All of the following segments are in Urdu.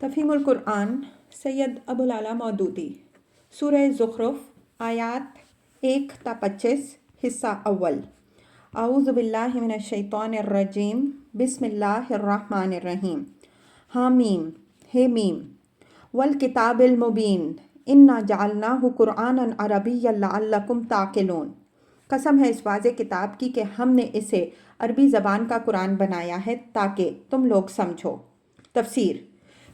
تفہیم القرآن سید ابوالعلا مودودی سورہ زخرف آیات 1 تا 25 حصہ اول اعوذ باللہ من الشیطان الرجیم بسم اللہ الرحمن الرحیم حامیم ہے میم والکتاب المبین انا جعلناہ قرآنا عربیا لعلکم تعقلون۔ قسم ہے اس واضح کتاب کی کہ ہم نے اسے عربی زبان کا قرآن بنایا ہے تاکہ تم لوگ سمجھو۔ تفسیر۔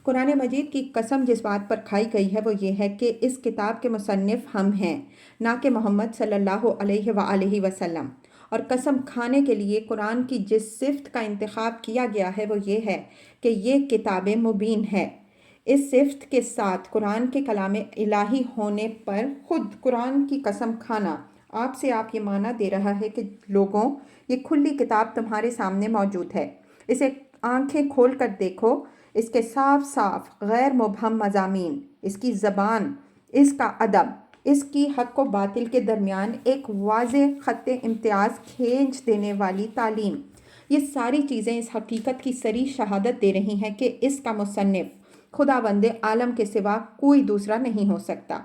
قرآن مجید کی قسم جس بات پر کھائی گئی ہے وہ یہ ہے کہ اس کتاب کے مصنف ہم ہیں، نہ کہ محمد صلی اللہ علیہ وآلہ وسلم، اور قسم کھانے کے لیے قرآن کی جس صفت کا انتخاب کیا گیا ہے وہ یہ ہے کہ یہ کتاب مبین ہے۔ اس صفت کے ساتھ قرآن کے کلام الہی ہونے پر خود قرآن کی قسم کھانا آپ یہ معنی دے رہا ہے کہ لوگوں، یہ کھلی کتاب تمہارے سامنے موجود ہے، اسے آنکھیں کھول کر دیکھو، اس کے صاف صاف غیر مبہم مضامین، اس کی زبان، اس کا ادب، اس کی حق و باطل کے درمیان ایک واضح خط امتیاز کھینچ دینے والی تعلیم، یہ ساری چیزیں اس حقیقت کی صریح شہادت دے رہی ہیں کہ اس کا مصنف خداوند عالم کے سوا کوئی دوسرا نہیں ہو سکتا۔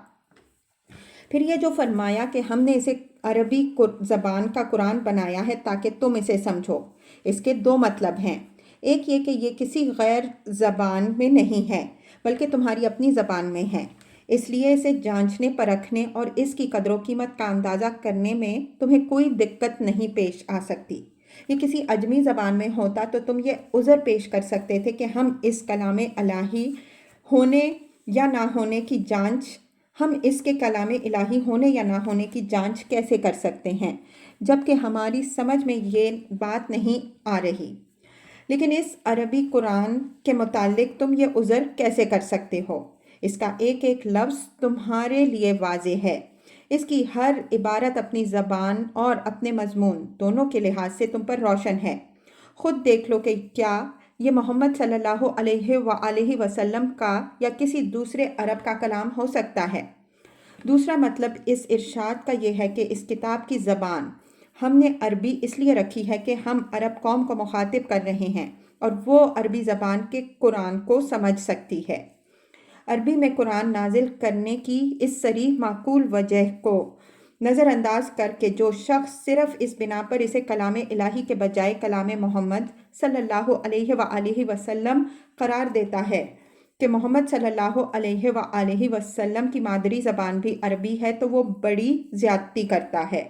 پھر یہ جو فرمایا کہ ہم نے اسے عربی زبان کا قرآن بنایا ہے تاکہ تم اسے سمجھو، اس کے دو مطلب ہیں۔ ایک یہ کہ یہ کسی غیر زبان میں نہیں ہے بلکہ تمہاری اپنی زبان میں ہے، اس لیے اسے جانچنے پرکھنے اور اس کی قدر و قیمت کا اندازہ کرنے میں تمہیں کوئی دقت نہیں پیش آ سکتی۔ یہ کسی عجمی زبان میں ہوتا تو تم یہ عذر پیش کر سکتے تھے کہ ہم اس کلام الہی ہونے یا نہ ہونے کی جانچ ہم اس کے کلام الہی ہونے یا نہ ہونے کی جانچ کیسے کر سکتے ہیں جبکہ ہماری سمجھ میں یہ بات نہیں آ رہی۔ لیکن اس عربی قرآن کے متعلق تم یہ عذر کیسے کر سکتے ہو؟ اس کا ایک ایک لفظ تمہارے لیے واضح ہے، اس کی ہر عبارت اپنی زبان اور اپنے مضمون دونوں کے لحاظ سے تم پر روشن ہے۔ خود دیکھ لو کہ کیا یہ محمد صلی اللہ علیہ وآلہ وسلم کا یا کسی دوسرے عرب کا کلام ہو سکتا ہے؟ دوسرا مطلب اس ارشاد کا یہ ہے کہ اس کتاب کی زبان ہم نے عربی اس لیے رکھی ہے کہ ہم عرب قوم کو مخاطب کر رہے ہیں اور وہ عربی زبان کے قرآن کو سمجھ سکتی ہے۔ عربی میں قرآن نازل کرنے کی اس صریح معقول وجہ کو نظر انداز کر کے جو شخص صرف اس بنا پر اسے کلام الہی کے بجائے کلام محمد صلی اللہ علیہ وآلہ وسلم قرار دیتا ہے کہ محمد صلی اللہ علیہ وآلہ وسلم کی مادری زبان بھی عربی ہے تو وہ بڑی زیادتی کرتا ہے۔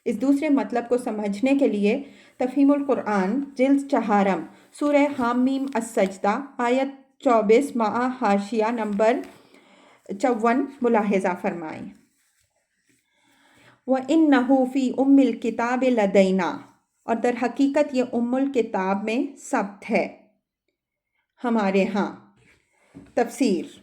اس دوسرے مطلب کو سمجھنے کے لیے تفہیم القرآن جلد 4 سورہ حامیم السجدہ آیت 24 مع حاشیہ نمبر 54 ملاحظہ فرمائیں۔ وَإِنَّهُ فِي أُمِّ الْكِتَابِ لَدَيْنَا، اور در حقیقت یہ ام الکتاب میں ثبت ہے ہمارے ہاں۔ تفسیر۔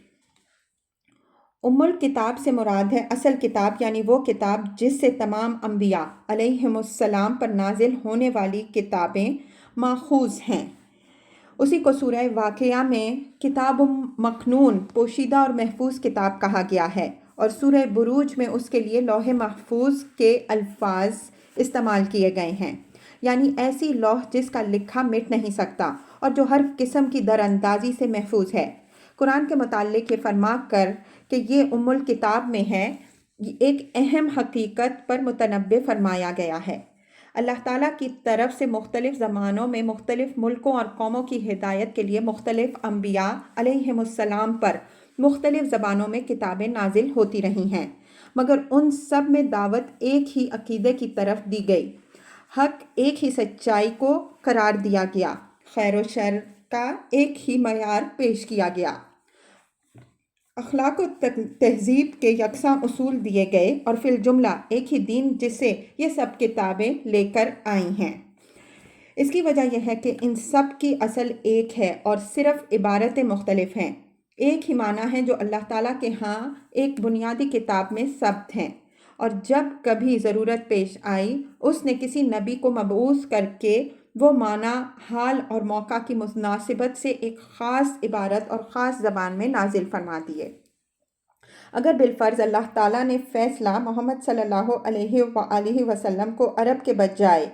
ام الکتاب سے مراد ہے اصل کتاب، یعنی وہ کتاب جس سے تمام انبیاء علیہم السلام پر نازل ہونے والی کتابیں ماخوذ ہیں۔ اسی کو سورہ واقعہ میں کتاب مکنون، پوشیدہ اور محفوظ کتاب کہا گیا ہے، اور سورہ بروج میں اس کے لیے لوح محفوظ کے الفاظ استعمال کیے گئے ہیں، یعنی ایسی لوح جس کا لکھا مٹ نہیں سکتا اور جو ہر قسم کی دراندازی سے محفوظ ہے۔ قرآن کے متعلق یہ فرما کر کہ یہ ام الکتاب میں ہے، ایک اہم حقیقت پر متنبہ فرمایا گیا ہے۔ اللہ تعالیٰ کی طرف سے مختلف زمانوں میں مختلف ملکوں اور قوموں کی ہدایت کے لیے مختلف انبیاء علیہم السلام پر مختلف زبانوں میں کتابیں نازل ہوتی رہی ہیں، مگر ان سب میں دعوت ایک ہی عقیدے کی طرف دی گئی، حق ایک ہی سچائی کو قرار دیا گیا، خیر و شر کا ایک ہی معیار پیش کیا گیا، اخلاق و تہذیب کے یکساں اصول دیے گئے، اور فی الجملہ ایک ہی دین جس سے یہ سب کتابیں لے کر آئی ہیں۔ اس کی وجہ یہ ہے کہ ان سب کی اصل ایک ہے اور صرف عبارتیں مختلف ہیں، ایک ہی معنی ہے جو اللہ تعالیٰ کے ہاں ایک بنیادی کتاب میں ثبت ہیں، اور جب کبھی ضرورت پیش آئی اس نے کسی نبی کو مبعوث کر کے وہ معنی حال اور موقع کی مناسبت سے ایک خاص عبارت اور خاص زبان میں نازل فرما دیے۔ اگر بالفرض اللہ تعالیٰ نے فیصلہ محمد صلی اللہ علیہ وآلہ وسلم کو عرب کے بجائے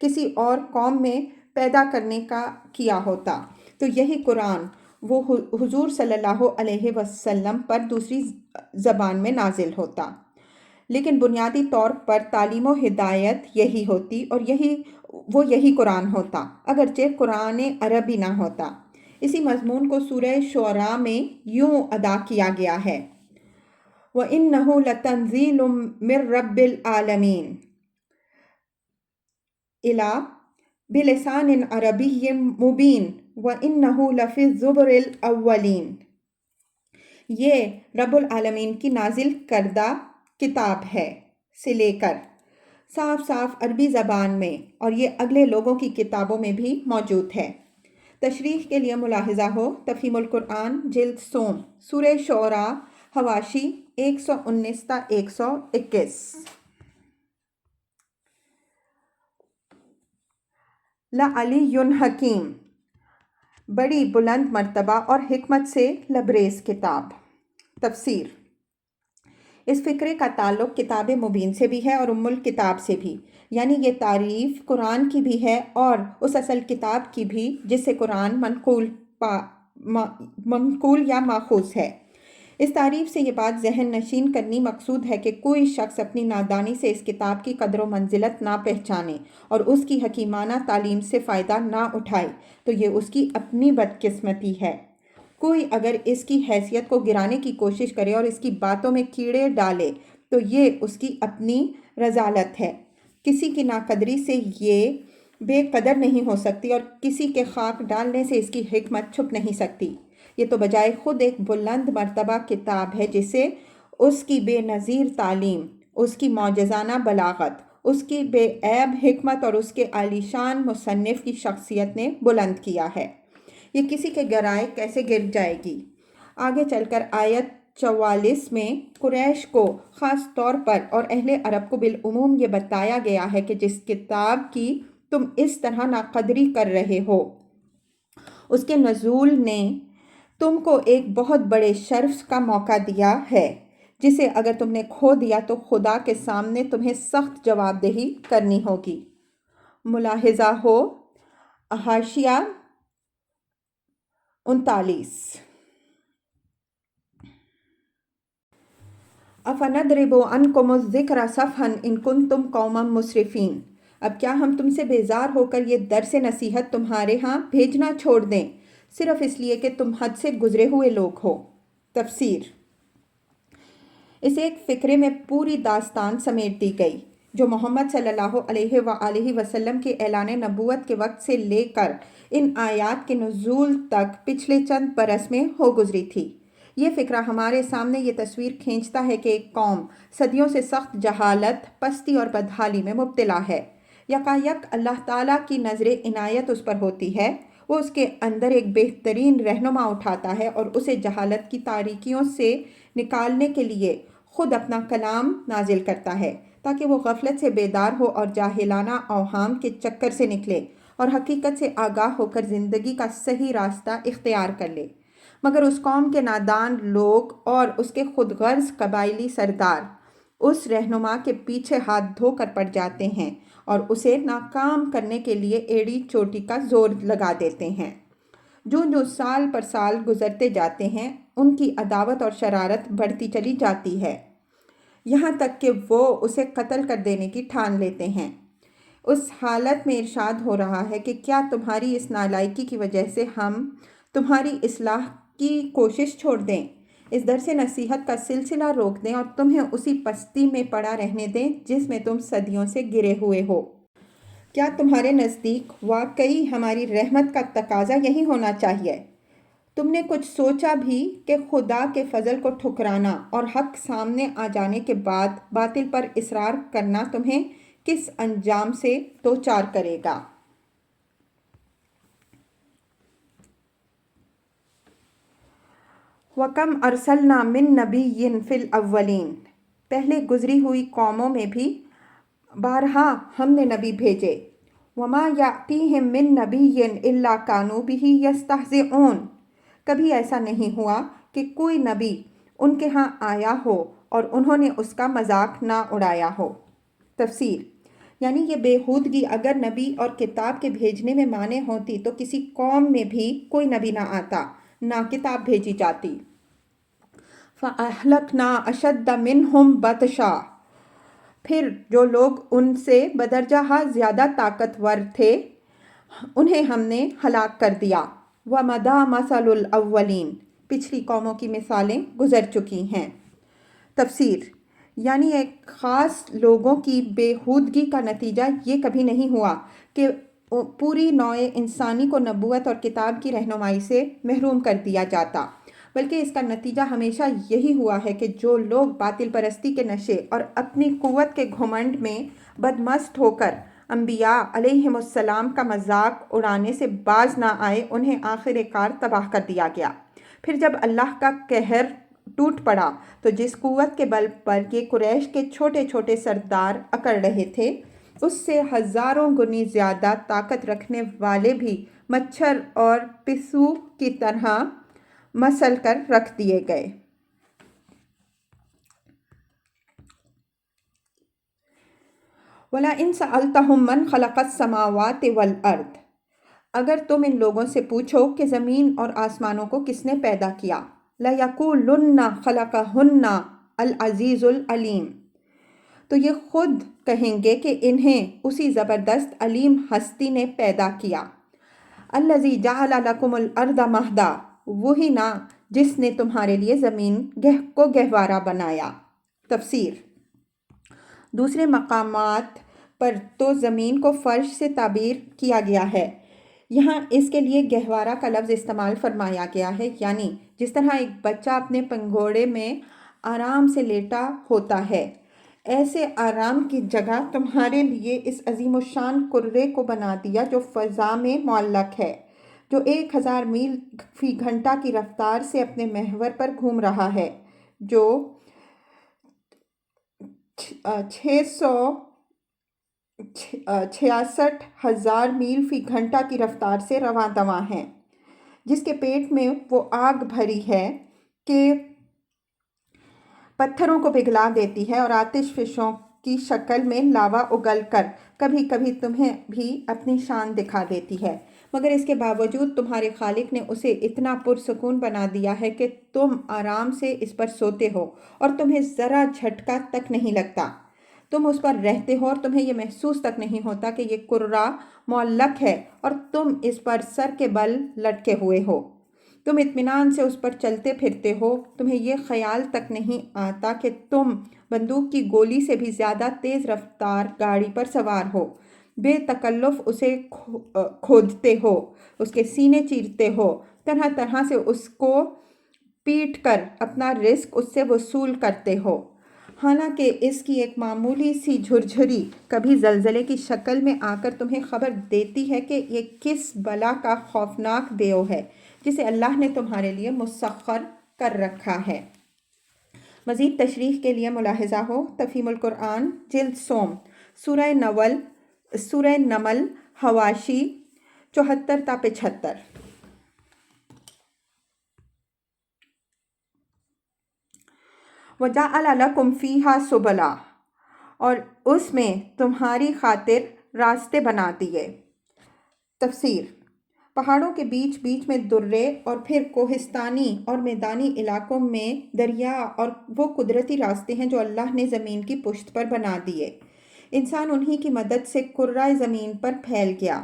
کسی اور قوم میں پیدا کرنے کا کیا ہوتا تو یہی قرآن وہ حضور صلی اللہ علیہ وسلم پر دوسری زبان میں نازل ہوتا، لیکن بنیادی طور پر تعلیم و ہدایت یہی ہوتی اور یہی قرآن ہوتا، اگرچہ قرآن عربی نہ ہوتا۔ اسی مضمون کو سورہ شعراء میں یوں ادا کیا گیا ہے: وَإِنَّهُ لَتَنزِيلٌ مِّن رَّبِّ الْعَالَمِينَ إِلَى بِلِسَانٍ عَرَبِيٍّ مُّبِينٍ وَإِنَّهُ لَفِي الزُّبُرِ الْأَوَّلِينَ۔ یہ رب العالمین کی نازل کردہ کتاب ہے سے لے کر صاف صاف عربی زبان میں، اور یہ اگلے لوگوں کی کتابوں میں بھی موجود ہے۔ تشریح کے لیے ملاحظہ ہو تفہیم القرآن جلد سوم، سورہ شعراء، حواشی 119 تا 121۔ لعلی حکیم، بڑی بلند مرتبہ اور حکمت سے لبریز کتاب۔ تفسیر: اس فقرے کا تعلق کتاب مبین سے بھی ہے اور ام الکتاب سے بھی، یعنی یہ تعریف قرآن کی بھی ہے اور اس اصل کتاب کی بھی جس سے قرآن منقول یا ماخوذ ہے۔ اس تعریف سے یہ بات ذہن نشین کرنی مقصود ہے کہ کوئی شخص اپنی نادانی سے اس کتاب کی قدر و منزلت نہ پہچانے اور اس کی حکیمانہ تعلیم سے فائدہ نہ اٹھائے تو یہ اس کی اپنی بدقسمتی ہے۔ کوئی اگر اس کی حیثیت کو گرانے کی کوشش کرے اور اس کی باتوں میں کیڑے ڈالے تو یہ اس کی اپنی رذالت ہے۔ کسی کی ناقدری سے یہ بے قدر نہیں ہو سکتی اور کسی کے خاک ڈالنے سے اس کی حکمت چھپ نہیں سکتی۔ یہ تو بجائے خود ایک بلند مرتبہ کتاب ہے جسے اس کی بے نظیر تعلیم، اس کی معجزانہ بلاغت، اس کی بے عیب حکمت اور اس کے عالیشان مصنف کی شخصیت نے بلند کیا ہے۔ یہ کسی کے گرائے کیسے گر جائے گی؟ آگے چل کر آیت 44 میں قریش کو خاص طور پر اور اہل عرب کو بالعموم یہ بتایا گیا ہے کہ جس کتاب کی تم اس طرح ناقدری کر رہے ہو، اس کے نزول نے تم کو ایک بہت بڑے شرف کا موقع دیا ہے جسے اگر تم نے کھو دیا تو خدا کے سامنے تمہیں سخت جواب دہی کرنی ہوگی۔ ملاحظہ ہو حاشیہ 39۔ أَفَنَضْرِبُ عَنْكُمُ الذِّكْرَ صَفْحًا إِن كُنتُمْ قَوْمًا مُسْرِفِينَ۔ اب کیا ہم تم سے بیزار ہو کر یہ درس نصیحت تمہارے ہاں بھیجنا چھوڑ دیں صرف اس لیے کہ تم حد سے گزرے ہوئے لوگ ہو؟ تفسیر: اس ایک فقرے میں پوری داستان سمیٹ دی گئی جو محمد صلی اللہ علیہ وآلہ وسلم کے اعلان نبوت کے وقت سے لے کر ان آیات کے نزول تک پچھلے چند برس میں ہو گزری تھی۔ یہ فقرہ ہمارے سامنے یہ تصویر کھینچتا ہے کہ ایک قوم صدیوں سے سخت جہالت، پستی اور بدحالی میں مبتلا ہے۔ یکایک اللہ تعالیٰ کی نظر عنایت اس پر ہوتی ہے، وہ اس کے اندر ایک بہترین رہنما اٹھاتا ہے اور اسے جہالت کی تاریکیوں سے نکالنے کے لیے خود اپنا کلام نازل کرتا ہے تاکہ وہ غفلت سے بیدار ہو اور جاہلانہ اوہام کے چکر سے نکلے اور حقیقت سے آگاہ ہو کر زندگی کا صحیح راستہ اختیار کر لے۔ مگر اس قوم کے نادان لوگ اور اس کے خود غرض قبائلی سردار اس رہنما کے پیچھے ہاتھ دھو کر پڑ جاتے ہیں اور اسے ناکام کرنے کے لیے ایڑی چوٹی کا زور لگا دیتے ہیں۔ جو سال پر سال گزرتے جاتے ہیں ان کی عداوت اور شرارت بڑھتی چلی جاتی ہے، یہاں تک کہ وہ اسے قتل کر دینے کی ٹھان لیتے ہیں۔ اس حالت میں ارشاد ہو رہا ہے کہ کیا تمہاری اس نالائکی کی وجہ سے ہم تمہاری اصلاح کی کوشش چھوڑ دیں، اس درس نصیحت کا سلسلہ روک دیں اور تمہیں اسی پستی میں پڑا رہنے دیں جس میں تم صدیوں سے گرے ہوئے ہو؟ کیا تمہارے نزدیک واقعی ہماری رحمت کا تقاضا یہی ہونا چاہیے؟ تم نے کچھ سوچا بھی کہ خدا کے فضل کو ٹھکرانا اور حق سامنے آ جانے کے بعد باطل پر اصرار کرنا تمہیں کس انجام سے دوچار کرے گا؟ وَكَمْ أَرْسَلْنَا مِن نَبِيٍّ فِي الْأَوَّلِينَ۔ پہلے گزری ہوئی قوموں میں بھی بارہا ہم نے نبی بھیجے۔ وَمَا يَأْتِيهِم مِّن نَبِيٍّ إِلَّا كَانُوا بِهِ يَسْتَهْزِئُونَ۔ کبھی ایسا نہیں ہوا کہ کوئی نبی ان کے ہاں آیا ہو اور انہوں نے اس کا مذاق نہ اڑایا ہو۔ تفسیر: یعنی یہ بےہودگی اگر نبی اور کتاب کے بھیجنے میں مانع ہوتی تو کسی قوم میں بھی کوئی نبی نہ آتا، نہ کتاب بھیجی جاتی۔ فَأَهْلَكْنَا أَشَدَّ مِنْهُمْ بَطْشًا، پھر جو لوگ ان سے بدرجہ زیادہ طاقتور تھے انہیں ہم نے ہلاک کر دیا۔ وَمَضَىٰ مَثَلُ الْأَوَّلِينَ، پچھلی قوموں کی مثالیں گزر چکی ہیں۔ تفسیر، یعنی ایک خاص لوگوں کی بےہودگی کا نتیجہ یہ کبھی نہیں ہوا کہ پوری نوع انسانی کو نبوت اور کتاب کی رہنمائی سے محروم کر دیا جاتا، بلکہ اس کا نتیجہ ہمیشہ یہی ہوا ہے کہ جو لوگ باطل پرستی کے نشے اور اپنی قوت کے گھمنڈ میں بدمست ہو کر انبیاء علیہم السلام کا مذاق اڑانے سے باز نہ آئے، انہیں آخر کار تباہ کر دیا گیا۔ پھر جب اللہ کا قہر ٹوٹ پڑا تو جس قوت کے بل پر یہ قریش کے چھوٹے چھوٹے سردار اکڑ رہے تھے، اس سے ہزاروں گنی زیادہ طاقت رکھنے والے بھی مچھر اور پسو کی طرح مسل کر رکھ دیے گئے۔ وَلَئِن سَأَلْتَهُم مَّن خَلَقَ السَّمَاوَاتِ وَالْأَرْضَ، اگر تم ان لوگوں سے پوچھو کہ زمین اور آسمانوں کو کس نے پیدا کیا، لَيَقُولُنَّ خَلَقَهُنَّ الْعَزِيزُ الْعَلِيمُ، تو یہ خود کہیں گے کہ انہیں اسی زبردست علیم ہستی نے پیدا کیا۔ الَّذِي جَعَلَ لَكُمُ الْأَرْضَ مَهْدًا، وہی نا جس نے تمہارے لیے زمین کو گہوارہ بنایا۔ تفسیر، دوسرے مقامات پر تو زمین کو فرش سے تعبیر کیا گیا ہے، یہاں اس کے لیے گہوارہ کا لفظ استعمال فرمایا گیا ہے، یعنی جس طرح ایک بچہ اپنے پنگھوڑے میں آرام سے لیٹا ہوتا ہے، ایسے آرام کی جگہ تمہارے لیے اس عظیم الشان کرے کو بنا دیا جو فضا میں معلق ہے، جو 1000 میل فی گھنٹہ کی رفتار سے اپنے محور پر گھوم رہا ہے، جو 66,000 میل فی گھنٹہ کی رفتار سے رواں دواں ہے، جس کے پیٹ میں وہ آگ بھری ہے کہ پتھروں کو پگھلا دیتی ہے اور آتش فشوں کی شکل میں لاوا اگل کر کبھی کبھی تمہیں بھی اپنی شان دکھا دیتی ہے، مگر اس کے باوجود تمہارے خالق نے اسے اتنا پرسکون بنا دیا ہے کہ تم آرام سے اس پر سوتے ہو اور تمہیں ذرا جھٹکا تک نہیں لگتا، تم اس پر رہتے ہو اور تمہیں یہ محسوس تک نہیں ہوتا کہ یہ کرہ معلق ہے اور تم اس پر سر کے بل لٹکے ہوئے ہو، تم اطمینان سے اس پر چلتے پھرتے ہو، تمہیں یہ خیال تک نہیں آتا کہ تم بندوق کی گولی سے بھی زیادہ تیز رفتار گاڑی پر سوار ہو، بے تکلف اسے کھودتے ہو، اس کے سینے چیرتے ہو، طرح طرح سے اس کو پیٹ کر اپنا رزق اس سے وصول کرتے ہو، حالانکہ اس کی ایک معمولی سی جھرجھری کبھی زلزلے کی شکل میں آ کر تمہیں خبر دیتی ہے کہ یہ کس بلا کا خوفناک دیو ہے جسے اللہ نے تمہارے لیے مسخر کر رکھا ہے۔ مزید تشریح کے لیے ملاحظہ ہو تفہیم القرآن جلد سوم، سورہ نمل حواشی 74 تا 75۔ وَجَعَلَ لَكُمْ فِيهَا سُبُلًا، اور اس میں تمہاری خاطر راستے بنا دیے۔ تفسیر، پہاڑوں کے بیچ بیچ میں درے اور پھر کوہستانی اور میدانی علاقوں میں دریا اور وہ قدرتی راستے ہیں جو اللہ نے زمین کی پشت پر بنا دیے۔ انسان انہی کی مدد سے کرۂ زمین پر پھیل گیا۔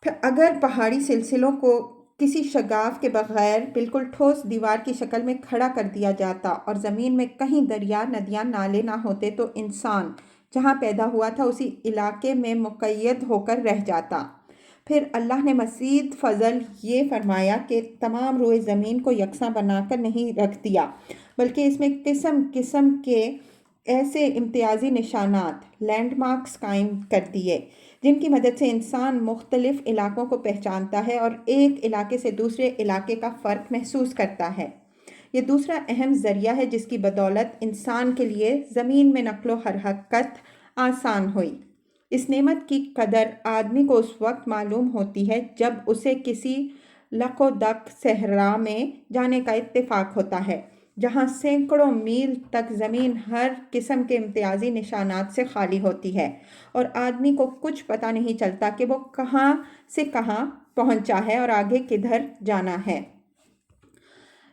پھر اگر پہاڑی سلسلوں کو کسی شگاف کے بغیر بالکل ٹھوس دیوار کی شکل میں کھڑا کر دیا جاتا اور زمین میں کہیں دریا، ندیاں، نالے نہ ہوتے تو انسان جہاں پیدا ہوا تھا اسی علاقے میں مقید ہو کر رہ جاتا۔ پھر اللہ نے مزید فضل یہ فرمایا کہ تمام روئے زمین کو یکساں بنا کر نہیں رکھ دیا، بلکہ اس میں قسم قسم کے ایسے امتیازی نشانات، لینڈ مارکس قائم کر دیے جن کی مدد سے انسان مختلف علاقوں کو پہچانتا ہے اور ایک علاقے سے دوسرے علاقے کا فرق محسوس کرتا ہے۔ یہ دوسرا اہم ذریعہ ہے جس کی بدولت انسان کے لیے زمین میں نقل و حرکت آسان ہوئی۔ اس نعمت کی قدر آدمی کو اس وقت معلوم ہوتی ہے جب اسے کسی لق و دق صحرا میں جانے کا اتفاق ہوتا ہے جہاں سینکڑوں میل تک زمین ہر قسم کے امتیازی نشانات سے خالی ہوتی ہے اور آدمی کو کچھ پتہ نہیں چلتا کہ وہ کہاں سے کہاں پہنچا ہے اور آگے کدھر جانا ہے۔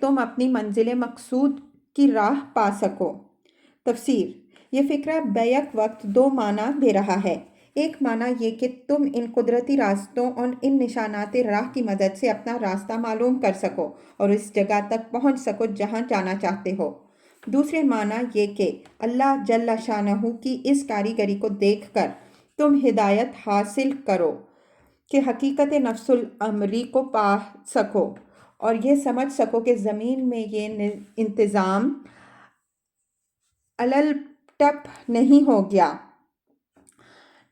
تم اپنی منزل مقصود کی راہ پا سکو۔ تفسیر: یہ فقرہ بیک وقت دو معنی دے رہا ہے۔ ایک معنی یہ کہ تم ان قدرتی راستوں اور ان نشانات راہ کی مدد سے اپنا راستہ معلوم کر سکو اور اس جگہ تک پہنچ سکو جہاں جانا چاہتے ہو۔ دوسرے معنی یہ کہ اللہ جل شانہ کی اس کاریگری کو دیکھ کر تم ہدایت حاصل کرو کہ حقیقت نفس الامری کو پا سکو اور یہ سمجھ سکو کہ زمین میں یہ انتظام علل ٹپ نہیں ہو گیا،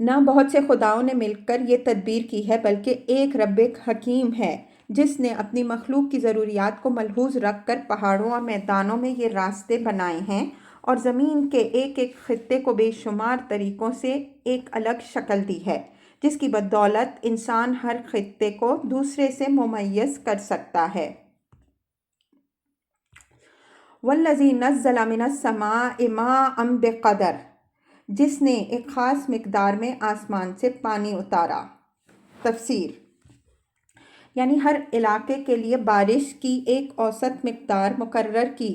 نہ بہت سے خداؤں نے مل کر یہ تدبیر کی ہے، بلکہ ایک رب حکیم ہے جس نے اپنی مخلوق کی ضروریات کو ملحوظ رکھ کر پہاڑوں اور میدانوں میں یہ راستے بنائے ہیں اور زمین کے ایک ایک خطے کو بے شمار طریقوں سے ایک الگ شکل دی ہے، جس کی بدولت انسان ہر خطے کو دوسرے سے ممیز کر سکتا ہے۔ وَالَّذِي نَزَّلَ مِنَ السَّمَاءِ مَاءً بِقَدَرٍ، جس نے ایک خاص مقدار میں آسمان سے پانی اتارا۔ تفسیر: یعنی ہر علاقے کے لیے بارش کی ایک اوسط مقدار مقرر کی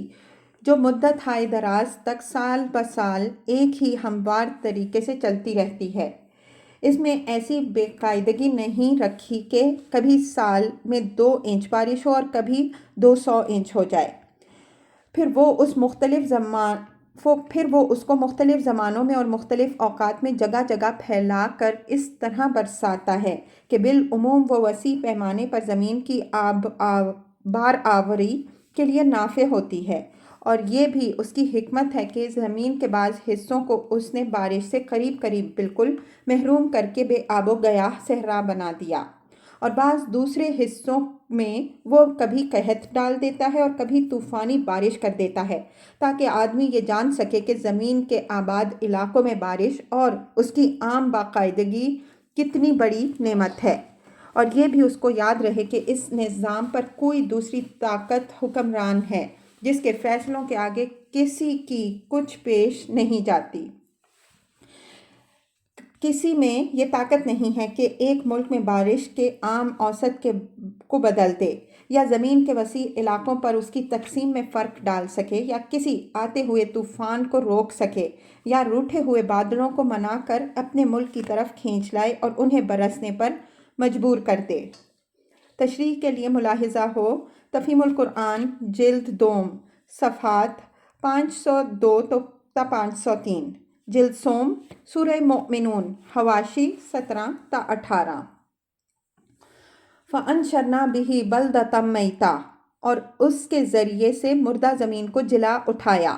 جو مدت ہائے دراز تک سال بہ سال ایک ہی ہموار طریقے سے چلتی رہتی ہے۔ اس میں ایسی بے قاعدگی نہیں رکھی کہ کبھی سال میں 2 انچ بارش ہو اور کبھی 200 انچ ہو جائے۔ پھر وہ اس کو مختلف زمانوں میں اور مختلف اوقات میں جگہ جگہ پھیلا کر اس طرح برساتا ہے کہ بالعموم وہ وسیع پیمانے پر زمین کی بار آوری کے لیے نافع ہوتی ہے، اور یہ بھی اس کی حکمت ہے کہ زمین کے بعض حصوں کو اس نے بارش سے قریب قریب بالکل محروم کر کے بے آب و گیاہ صحرا بنا دیا، اور بعض دوسرے حصوں میں وہ کبھی قحط ڈال دیتا ہے اور کبھی طوفانی بارش کر دیتا ہے، تاکہ آدمی یہ جان سکے کہ زمین کے آباد علاقوں میں بارش اور اس کی عام باقاعدگی کتنی بڑی نعمت ہے، اور یہ بھی اس کو یاد رہے کہ اس نظام پر کوئی دوسری طاقت حکمران ہے جس کے فیصلوں کے آگے کسی کی کچھ پیش نہیں جاتی۔ کسی میں یہ طاقت نہیں ہے کہ ایک ملک میں بارش کے عام اوسط کو بدل دے، یا زمین کے وسیع علاقوں پر اس کی تقسیم میں فرق ڈال سکے، یا کسی آتے ہوئے طوفان کو روک سکے، یا روٹھے ہوئے بادلوں کو منا کر اپنے ملک کی طرف کھینچ لائے اور انہیں برسنے پر مجبور کر دے۔ تشریح کے لیے ملاحظہ ہو تفہیم القرآن جلد دوم، صفحات 502 تا 503، جلد سوم، سورہ مؤمنون، حواشی 17 تا 18۔ فَأَنشَرْنَا بِهِ بَلْدَةً مَيْتًا، اور اس کے ذریعے سے مردہ زمین کو جلا اٹھایا۔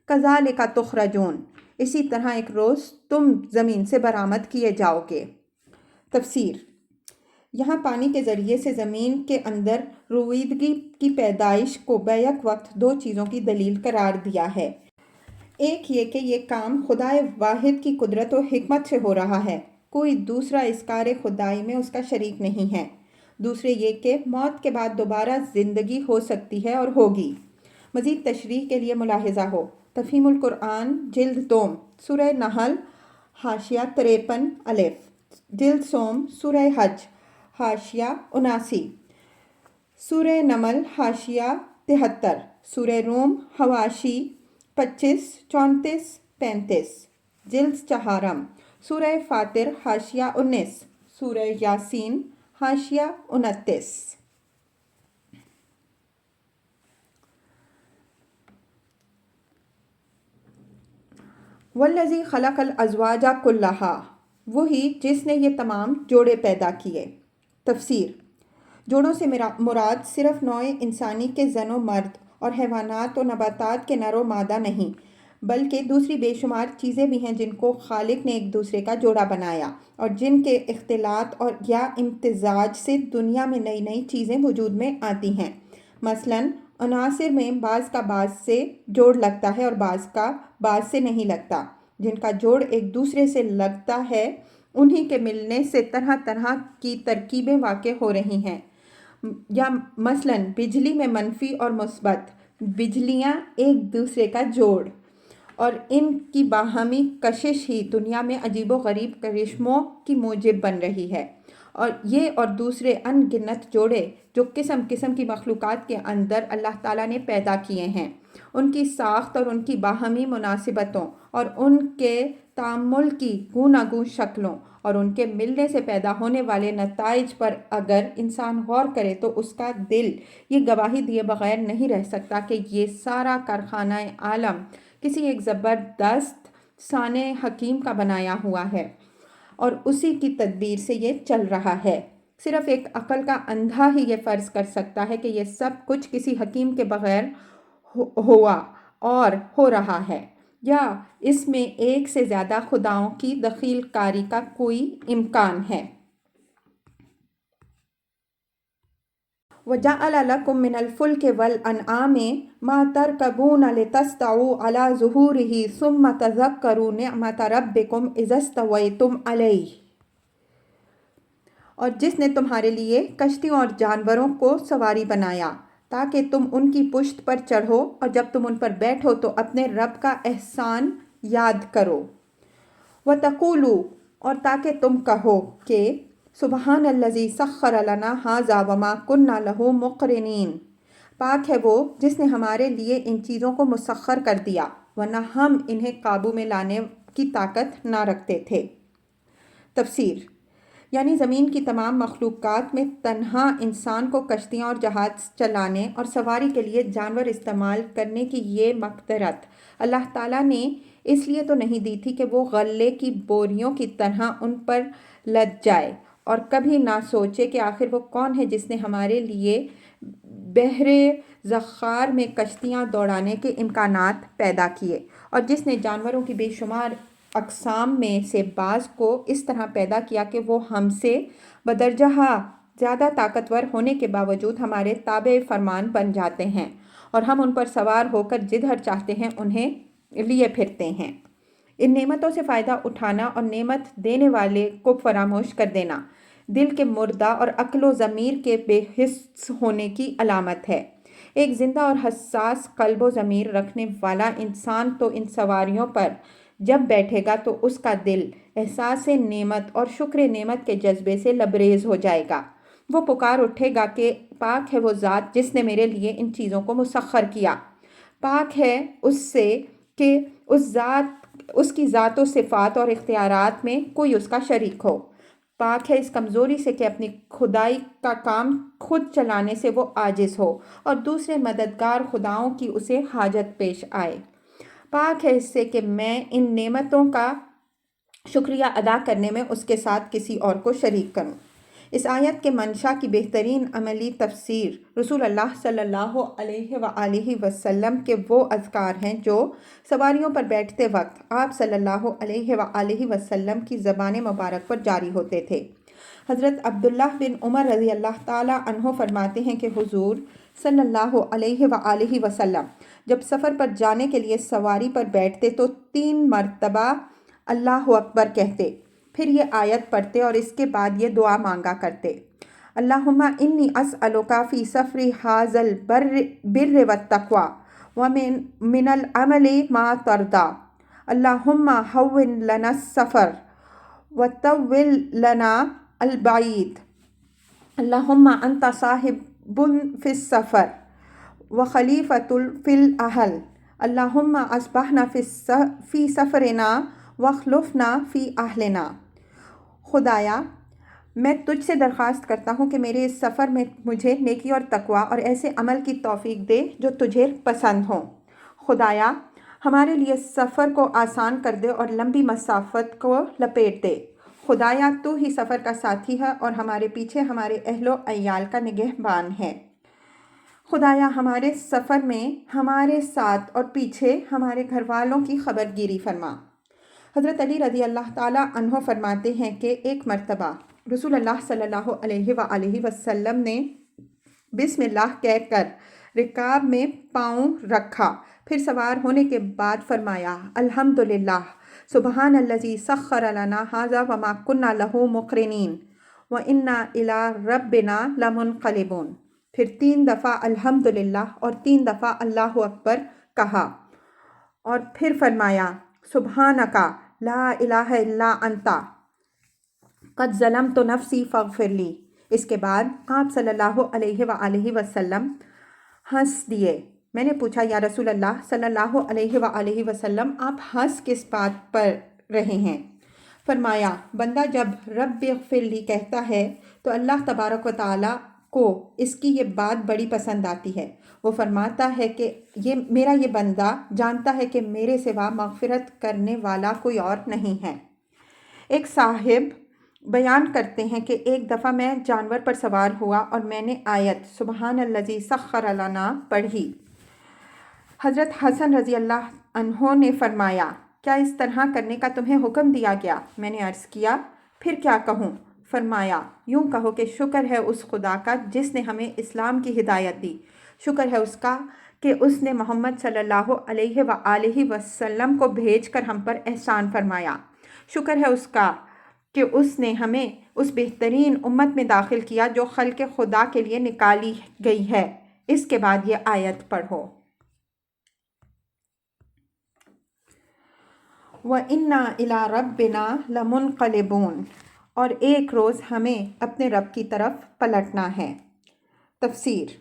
كَذَلِكَ تُخْرَجُونَ، اسی طرح ایک روز تم زمین سے برآمد کیے جاؤ گے۔ تفسیر: یہاں پانی کے ذریعے سے زمین کے اندر رویدگی کی پیدائش کو بیک وقت 2 چیزوں کی دلیل قرار دیا ہے۔ ایک یہ کہ یہ کام خدائے واحد کی قدرت و حکمت سے ہو رہا ہے، کوئی دوسرا اس کار خدائی میں اس کا شریک نہیں ہے۔ دوسرے یہ کہ موت کے بعد دوبارہ زندگی ہو سکتی ہے اور ہوگی۔ مزید تشریح کے لیے ملاحظہ ہو تفہیم القرآن جلد دوم، سورہ نحل، حاشیہ 53 الف، جلد سوم، سورہ حج، حاشیہ 79، سورہ نمل، حاشیہ 73، سورہ روم، حواشی 25، 34، 35، جلد چہارم، سورہ فاطر، حاشیہ 19، سورہ یاسین، حاشیہ 29۔ وَالَّذِي خَلَقَ الْأَزْوَاجَ كُلَّهَا، وہی جس نے یہ تمام جوڑے پیدا کیے۔ تفسیر: جوڑوں سے مراد صرف نوع انسانی کے زن و مرد اور حیوانات و نباتات کے نر و مادہ نہیں، بلکہ دوسری بے شمار چیزیں بھی ہیں جن کو خالق نے ایک دوسرے کا جوڑا بنایا، اور جن کے اختلاط اور یا امتزاج سے دنیا میں نئی نئی چیزیں وجود میں آتی ہیں۔ مثلاً عناصر میں بعض کا بعض سے جوڑ لگتا ہے اور بعض کا بعض سے نہیں لگتا۔ جن کا جوڑ ایک دوسرے سے لگتا ہے انہی کے ملنے سے طرح طرح کی ترکیبیں واقع ہو رہی ہیں، یا مثلاً بجلی میں منفی اور مثبت بجلیاں ایک دوسرے کا جوڑ، اور ان کی باہمی کشش ہی دنیا میں عجیب و غریب کرشموں کی موجب بن رہی ہے، اور دوسرے ان گنت جوڑے جو قسم قسم کی مخلوقات کے اندر اللہ تعالیٰ نے پیدا کیے ہیں، ان کی ساخت اور ان کی باہمی مناسبتوں اور ان کے تعامل کی گوناگون شکلوں اور ان کے ملنے سے پیدا ہونے والے نتائج پر اگر انسان غور کرے تو اس کا دل یہ گواہی دیے بغیر نہیں رہ سکتا کہ یہ سارا کارخانہ عالم کسی ایک زبردست صانع حکیم کا بنایا ہوا ہے اور اسی کی تدبیر سے یہ چل رہا ہے۔ صرف ایک عقل کا اندھا ہی یہ فرض کر سکتا ہے کہ یہ سب کچھ کسی حکیم کے بغیر ہوا اور ہو رہا ہے، یا اس میں ایک سے زیادہ خداؤں کی دخیل کاری کا کوئی امکان ہے۔ وَجَعَلَ لَكُم مِّنَ الْفُلْكِ وَالْأَنْعَامِ مَا تَرْكَبُونَ لِتَسْتَوُوا عَلَى ظُهُورِهِ ثُمَّ تَذَكَّرُوا نِعْمَةَ رَبِّكُمْ إِذَا اسْتَوَيْتُمْ عَلَيْهِ، اور جس نے تمہارے لیے کشتیوں اور جانوروں کو سواری بنایا تاکہ تم ان کی پشت پر چڑھو، اور جب تم ان پر بیٹھو تو اپنے رب کا احسان یاد کرو۔ وَتَقُولُوا، اور تاکہ تم کہو کہ سبحان الذی سخر لنا ھذا وما کنا لہ مقرنین، پاک ہے وہ جس نے ہمارے لیے ان چیزوں کو مسخر کر دیا ورنہ ہم انہیں قابو میں لانے کی طاقت نہ رکھتے تھے۔ تفسیر، یعنی زمین کی تمام مخلوقات میں تنہا انسان کو کشتیاں اور جہاز چلانے اور سواری کے لیے جانور استعمال کرنے کی یہ مقدرت اللہ تعالیٰ نے اس لیے تو نہیں دی تھی کہ وہ غلے کی بوریوں کی طرح ان پر لد جائے اور کبھی نہ سوچے کہ آخر وہ کون ہے جس نے ہمارے لیے بحر زخار میں کشتیاں دوڑانے کے امکانات پیدا کیے، اور جس نے جانوروں کی بے شمار اقسام میں سے بعض کو اس طرح پیدا کیا کہ وہ ہم سے بدرجہ زیادہ طاقتور ہونے کے باوجود ہمارے تابع فرمان بن جاتے ہیں اور ہم ان پر سوار ہو کر جدھر چاہتے ہیں انہیں لیے پھرتے ہیں۔ ان نعمتوں سے فائدہ اٹھانا اور نعمت دینے والے کو فراموش کر دینا دل کے مردہ اور عقل و ضمیر کے بے حس ہونے کی علامت ہے۔ ایک زندہ اور حساس قلب و ضمیر رکھنے والا انسان تو ان سواریوں پر جب بیٹھے گا تو اس کا دل احساس نعمت اور شکر نعمت کے جذبے سے لبریز ہو جائے گا۔ وہ پکار اٹھے گا کہ پاک ہے وہ ذات جس نے میرے لیے ان چیزوں کو مسخر کیا، پاک ہے اس سے کہ اس کی ذات و صفات اور اختیارات میں کوئی اس کا شریک ہو، پاک ہے اس کمزوری سے کہ اپنی خدائی کا کام خود چلانے سے وہ عاجز ہو اور دوسرے مددگار خداؤں کی اسے حاجت پیش آئے، پاک ہے اس سے کہ میں ان نعمتوں کا شکریہ ادا کرنے میں اس کے ساتھ کسی اور کو شریک کروں۔ اس آیت کے منشا کی بہترین عملی تفسیر رسول اللہ صلی اللہ علیہ وآلہ وسلم کے وہ اذکار ہیں جو سواریوں پر بیٹھتے وقت آپ صلی اللہ علیہ وآلہ وسلم کی زبان مبارک پر جاری ہوتے تھے۔ حضرت عبداللہ بن عمر رضی اللہ تعالیٰ عنہ فرماتے ہیں کہ حضور صلی اللہ علیہ وآلہ وسلم جب سفر پر جانے کے لیے سواری پر بیٹھتے تو 3 مرتبہ اللہ اکبر کہتے، پھر یہ آیت پڑھتے اور اس کے بعد یہ دعا مانگا کرتے، اللہم انی اسألک فی سفری ھذا البر والتقوی ومن العمل ما ترضی، اللہم ہون لنا السفر وطول لنا البعید، اللہم انت صاحب فی السفر وخلیفۃ فی الاہل، اللہم اصبحنا فی سفرنا واخلفنا فی اہلنا۔ خدایا، میں تجھ سے درخواست کرتا ہوں کہ میرے اس سفر میں مجھے نیکی اور تقوی اور ایسے عمل کی توفیق دے جو تجھے پسند ہوں۔ خدایا، ہمارے لیے سفر کو آسان کر دے اور لمبی مسافت کو لپیٹ دے۔ خدایا، تو ہی سفر کا ساتھی ہے اور ہمارے پیچھے ہمارے اہل و عیال کا نگہبان ہے۔ خدایا، ہمارے سفر میں ہمارے ساتھ اور پیچھے ہمارے گھر والوں کی خبر گیری فرما۔ حضرت علی رضی اللہ تعالیٰ عنہ فرماتے ہیں کہ ایک مرتبہ رسول اللہ صلی اللہ علیہ وآلہ وسلم نے بسم اللہ کہہ کر رکاب میں پاؤں رکھا، پھر سوار ہونے کے بعد فرمایا الحمدللہ سبحان الذی سخر لنا ھذا وما کنا لہ مقرنین وإنا الی ربنا لمنقلبون، پھر 3 دفعہ الحمدللہ اور 3 دفعہ اللہ اکبر کہا اور پھر فرمایا سبحانک لا الہ الا انت قد ظلمت نفسی فاغفر لی۔ اس کے بعد آپ صلی اللہ علیہ وآلہ وسلم ہنس دیے۔ میں نے پوچھا یا رسول اللہ صلی اللہ علیہ وآلہ وسلم آپ ہنس کس بات پر رہے ہیں؟ فرمایا بندہ جب رب اغفر لی کہتا ہے تو اللہ تبارک و تعالیٰ کو اس کی یہ بات بڑی پسند آتی ہے۔ وہ فرماتا ہے کہ میرا یہ بندہ جانتا ہے کہ میرے سوا مغفرت کرنے والا کوئی اور نہیں ہے۔ ایک صاحب بیان کرتے ہیں کہ ایک دفعہ میں جانور پر سوار ہوا اور میں نے آیت سبحان الذی سخر لنا پڑھی۔ حضرت حسن رضی اللہ عنہ نے فرمایا کیا اس طرح کرنے کا تمہیں حکم دیا گیا؟ میں نے عرض کیا پھر کیا کہوں؟ فرمایا یوں کہو کہ شکر ہے اس خدا کا جس نے ہمیں اسلام کی ہدایت دی، شکر ہے اس کا کہ اس نے محمد صلی اللہ علیہ وآلہ وسلم کو بھیج کر ہم پر احسان فرمایا، شکر ہے اس کا کہ اس نے ہمیں اس بہترین امت میں داخل کیا جو خلق خدا کے لیے نکالی گئی ہے۔ اس کے بعد یہ آیت پڑھو۔ وَإِنَّا إِلَىٰ رَبِّنَا لَمُنْقَلِبُونَ، اور ایک روز ہمیں اپنے رب کی طرف پلٹنا ہے۔ تفسیر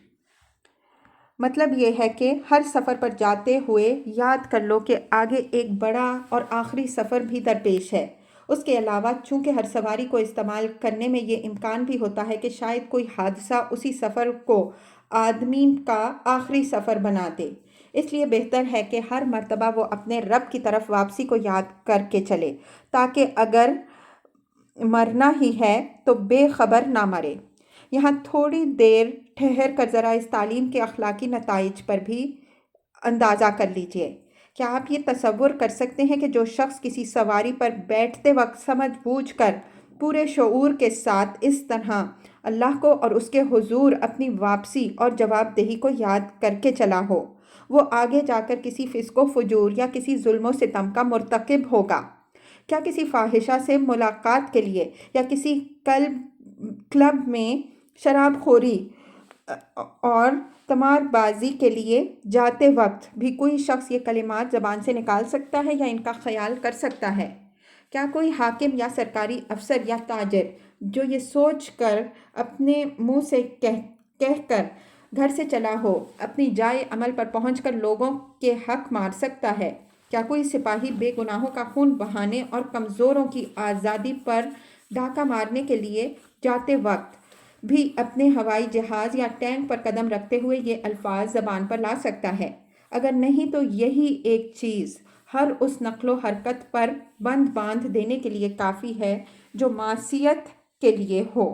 مطلب یہ ہے کہ ہر سفر پر جاتے ہوئے یاد کر لو کہ آگے ایک بڑا اور آخری سفر بھی درپیش ہے۔ اس کے علاوہ چونکہ ہر سواری کو استعمال کرنے میں یہ امکان بھی ہوتا ہے کہ شاید کوئی حادثہ اسی سفر کو آدمی کا آخری سفر بنا دے، اس لیے بہتر ہے کہ ہر مرتبہ وہ اپنے رب کی طرف واپسی کو یاد کر کے چلے تاکہ اگر مرنا ہی ہے تو بے خبر نہ مرے۔ یہاں تھوڑی دیر ٹھہر کر ذرا اس تعلیم کے اخلاقی نتائج پر بھی اندازہ کر لیجئے۔ کیا آپ یہ تصور کر سکتے ہیں کہ جو شخص کسی سواری پر بیٹھتے وقت سمجھ بوجھ کر پورے شعور کے ساتھ اس طرح اللہ کو اور اس کے حضور اپنی واپسی اور جواب دہی کو یاد کر کے چلا ہو، وہ آگے جا کر کسی فسق و فجور یا کسی ظلم و ستم کا مرتکب ہوگا؟ کیا کسی فاحشہ سے ملاقات کے لیے یا کسی کلب میں شراب خوری اور قمار بازی کے لیے جاتے وقت بھی کوئی شخص یہ کلمات زبان سے نکال سکتا ہے یا ان کا خیال کر سکتا ہے؟ کیا کوئی حاکم یا سرکاری افسر یا تاجر جو یہ سوچ کر اپنے منہ سے کہہ کر گھر سے چلا ہو اپنی جائے عمل پر پہنچ کر لوگوں کے حق مار سکتا ہے؟ کیا کوئی سپاہی بے گناہوں کا خون بہانے اور کمزوروں کی آزادی پر ڈاکہ مارنے کے لیے جاتے وقت بھی اپنے ہوائی جہاز یا ٹینک پر قدم رکھتے ہوئے یہ الفاظ زبان پر لا سکتا ہے؟ اگر نہیں تو یہی ایک چیز ہر اس نقل و حرکت پر بند باندھ دینے کے لیے کافی ہے جو معصیت کے لیے ہو۔